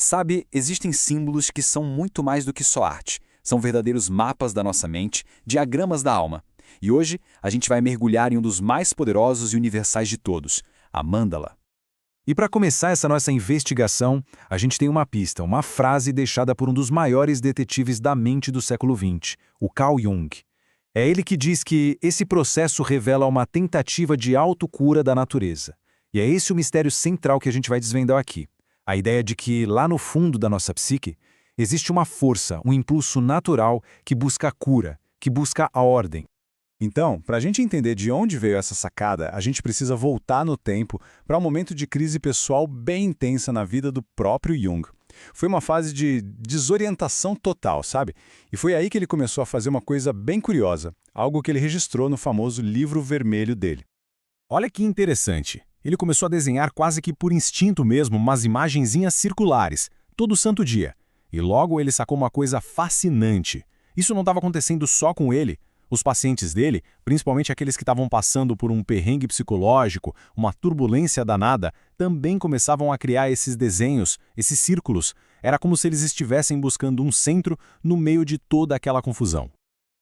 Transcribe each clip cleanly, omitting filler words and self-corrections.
Sabe, existem símbolos que são muito mais do que só arte. São verdadeiros mapas da nossa mente, diagramas da alma. E hoje a gente vai mergulhar em um dos mais poderosos e universais de todos, a Mandala. E para começar essa nossa investigação, a gente tem uma pista, uma frase deixada por um dos maiores detetives da mente do século XX, o Carl Jung. É ele que diz que esse processo revela uma tentativa de autocura da natureza. E é esse o mistério central que a gente vai desvendar aqui. A ideia de que, lá no fundo da nossa psique, existe uma força, um impulso natural que busca a cura, que busca a ordem. Então, para a gente entender de onde veio essa sacada, a gente precisa voltar no tempo para um momento de crise pessoal bem intensa na vida do próprio Jung. Foi uma fase de desorientação total, sabe? E foi aí que ele começou a fazer uma coisa bem curiosa, algo que ele registrou no famoso livro vermelho dele. Olha que interessante. Ele começou a desenhar quase que por instinto mesmo umas imagenzinhas circulares, todo santo dia. E logo ele sacou uma coisa fascinante. Isso não estava acontecendo só com ele. Os pacientes dele, principalmente aqueles que estavam passando por um perrengue psicológico, uma turbulência danada, também começavam a criar esses desenhos, esses círculos. Era como se eles estivessem buscando um centro no meio de toda aquela confusão.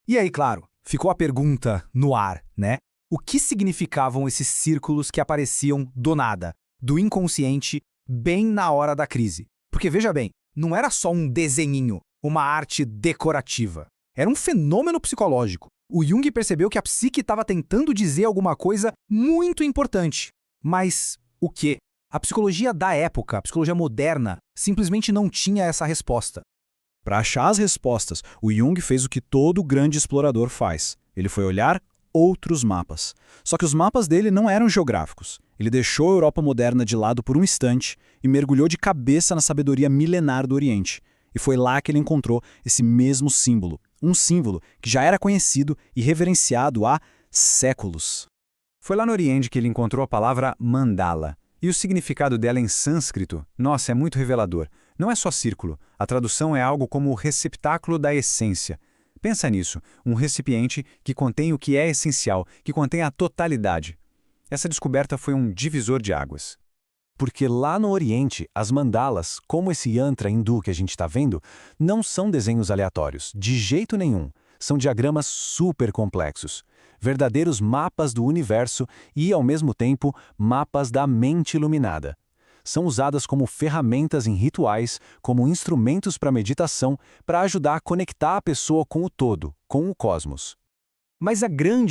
E aí, claro, ficou a pergunta no ar, né? O que significavam esses círculos que apareciam do nada, do inconsciente, bem na hora da crise? Porque, veja bem, não era só um desenhinho, uma arte decorativa. Era um fenômeno psicológico. O Jung percebeu que a psique estava tentando dizer alguma coisa muito importante. Mas o quê? A psicologia da época, a psicologia moderna, simplesmente não tinha essa resposta. Para achar as respostas, o Jung fez o que todo grande explorador faz. Ele foi olhar outros mapas. Só que os mapas dele não eram geográficos. Ele deixou a Europa moderna de lado por um instante e mergulhou de cabeça na sabedoria milenar do Oriente. E foi lá que ele encontrou esse mesmo símbolo. Um símbolo que já era conhecido e reverenciado há séculos. Foi lá no Oriente que ele encontrou a palavra mandala. E o significado dela em sânscrito, nossa, é muito revelador. Não é só círculo. A tradução é algo como o receptáculo da essência. Pensa nisso, um recipiente que contém o que é essencial, que contém a totalidade. Essa descoberta foi um divisor de águas. Porque lá no Oriente, as mandalas, como esse yantra hindu que a gente está vendo, não são desenhos aleatórios, de jeito nenhum. São diagramas super complexos, verdadeiros mapas do universo e, ao mesmo tempo, mapas da mente iluminada. São usadas como ferramentas em rituais, como instrumentos para meditação, para ajudar a conectar a pessoa com o todo, com o cosmos. Mas a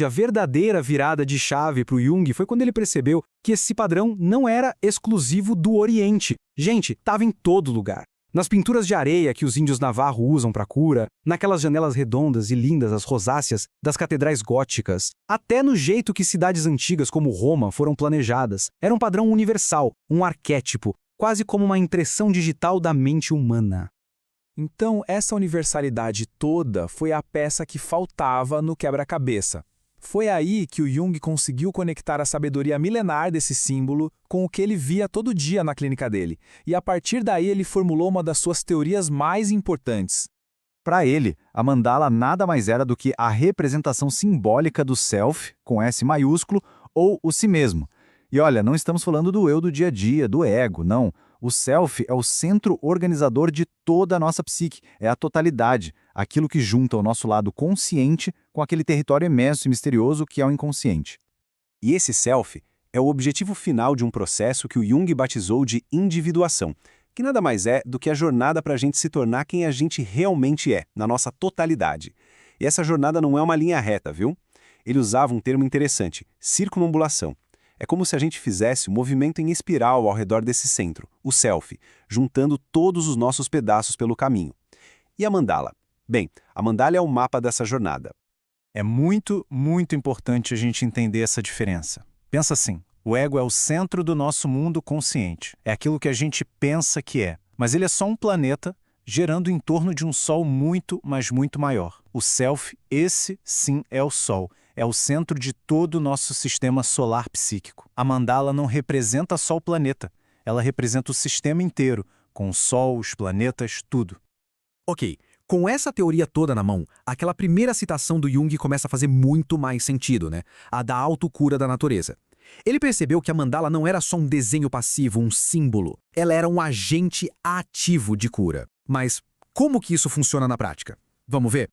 verdadeira virada de chave para o Jung foi quando ele percebeu que esse padrão não era exclusivo do Oriente. Gente, estava em todo lugar. Nas pinturas de areia que os índios navarro usam para cura, naquelas janelas redondas e lindas, as rosáceas, das catedrais góticas, até no jeito que cidades antigas como Roma foram planejadas. Era um padrão universal, um arquétipo, quase como uma impressão digital da mente humana. Então, essa universalidade toda foi a peça que faltava no quebra-cabeça. Foi aí que o Jung conseguiu conectar a sabedoria milenar desse símbolo com o que ele via todo dia na clínica dele. E a partir daí ele formulou uma das suas teorias mais importantes. Para ele, a mandala nada mais era do que a representação simbólica do self, com S maiúsculo, ou o si mesmo. E olha, não estamos falando do eu do dia a dia, do ego, não. O self é o centro organizador de toda a nossa psique, é a totalidade, aquilo que junta o nosso lado consciente com aquele território imenso e misterioso que é o inconsciente. E esse self é o objetivo final de um processo que o Jung batizou de individuação, que nada mais é do que a jornada para a gente se tornar quem a gente realmente é, na nossa totalidade. E essa jornada não é uma linha reta, viu? Ele usava um termo interessante, circunambulação. É como se a gente fizesse um movimento em espiral ao redor desse centro, o self, juntando todos os nossos pedaços pelo caminho. E a mandala? Bem, a mandala é o mapa dessa jornada. É muito, muito importante a gente entender essa diferença. Pensa assim, o ego é o centro do nosso mundo consciente. É aquilo que a gente pensa que é. Mas ele é só um planeta gerando em torno de um sol muito, mas muito maior. O self, esse sim é o sol. É o centro de todo o nosso sistema solar psíquico. A mandala não representa só o planeta. Ela representa o sistema inteiro, com o sol, os planetas, tudo. Ok, com essa teoria toda na mão, aquela primeira citação do Jung começa a fazer muito mais sentido, né? A da autocura da natureza. Ele percebeu que a mandala não era só um desenho passivo, um símbolo. Ela era um agente ativo de cura. Mas como que isso funciona na prática? Vamos ver?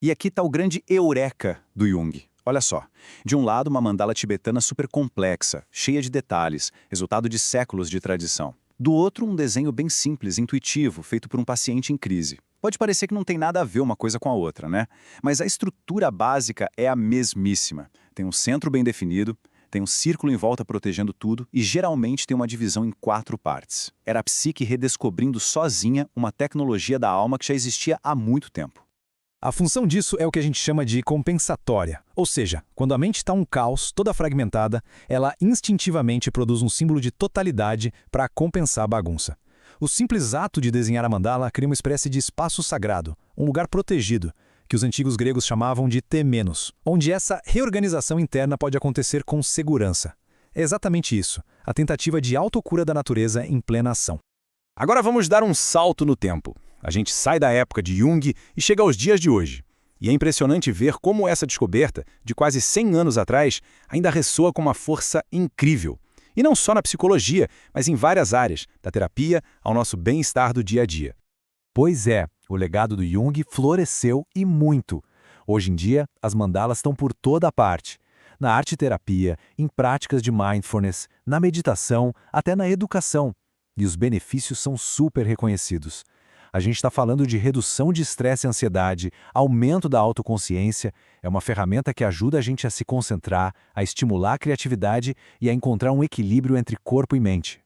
E aqui está o grande eureka do Jung. Olha só, de um lado uma mandala tibetana super complexa, cheia de detalhes, resultado de séculos de tradição. Do outro, um desenho bem simples, intuitivo, feito por um paciente em crise. Pode parecer que não tem nada a ver uma coisa com a outra, né? Mas a estrutura básica é a mesmíssima. Tem um centro bem definido, tem um círculo em volta protegendo tudo e geralmente tem uma divisão em 4 partes. Era a psique redescobrindo sozinha uma tecnologia da alma que já existia há muito tempo. A função disso é o que a gente chama de compensatória, ou seja, quando a mente está um caos, toda fragmentada, ela instintivamente produz um símbolo de totalidade para compensar a bagunça. O simples ato de desenhar a mandala cria uma espécie de espaço sagrado, um lugar protegido, que os antigos gregos chamavam de temenos, onde essa reorganização interna pode acontecer com segurança. É exatamente isso, a tentativa de autocura da natureza em plena ação. Agora vamos dar um salto no tempo. A gente sai da época de Jung e chega aos dias de hoje. E é impressionante ver como essa descoberta, de quase 100 anos atrás, ainda ressoa com uma força incrível. E não só na psicologia, mas em várias áreas, da terapia ao nosso bem-estar do dia a dia. Pois é, o legado do Jung floresceu e muito. Hoje em dia, as mandalas estão por toda parte. Na arte-terapia, em práticas de mindfulness, na meditação, até na educação. E os benefícios são super reconhecidos. A gente está falando de redução de estresse e ansiedade, aumento da autoconsciência, é uma ferramenta que ajuda a gente a se concentrar, a estimular a criatividade e a encontrar um equilíbrio entre corpo e mente.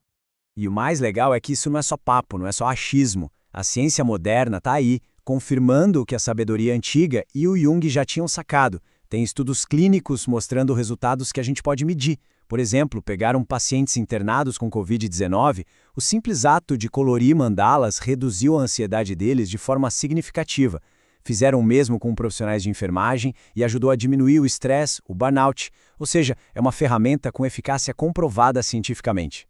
E o mais legal é que isso não é só papo, não é só achismo. A ciência moderna está aí, confirmando o que a sabedoria antiga e o Jung já tinham sacado. Tem estudos clínicos mostrando resultados que a gente pode medir. Por exemplo, pegaram pacientes internados com Covid-19, o simples ato de colorir mandalas reduziu a ansiedade deles de forma significativa. Fizeram o mesmo com profissionais de enfermagem e ajudou a diminuir o estresse, o burnout, ou seja, é uma ferramenta com eficácia comprovada cientificamente.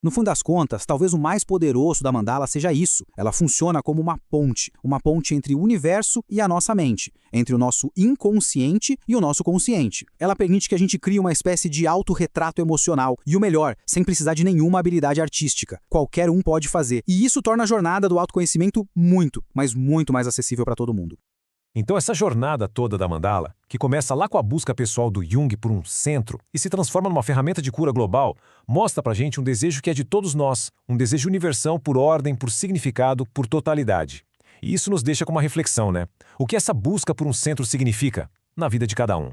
No fim das contas, talvez o mais poderoso da mandala seja isso. Ela funciona como uma ponte entre o universo e a nossa mente, entre o nosso inconsciente e o nosso consciente. Ela permite que a gente crie uma espécie de autorretrato emocional e o melhor, sem precisar de nenhuma habilidade artística. Qualquer um pode fazer. E isso torna a jornada do autoconhecimento muito, mas muito mais acessível para todo mundo. Então essa jornada toda da mandala, que começa lá com a busca pessoal do Jung por um centro e se transforma numa ferramenta de cura global, mostra pra gente um desejo que é de todos nós, um desejo universal por ordem, por significado, por totalidade. E isso nos deixa com uma reflexão, né? O que essa busca por um centro significa na vida de cada um?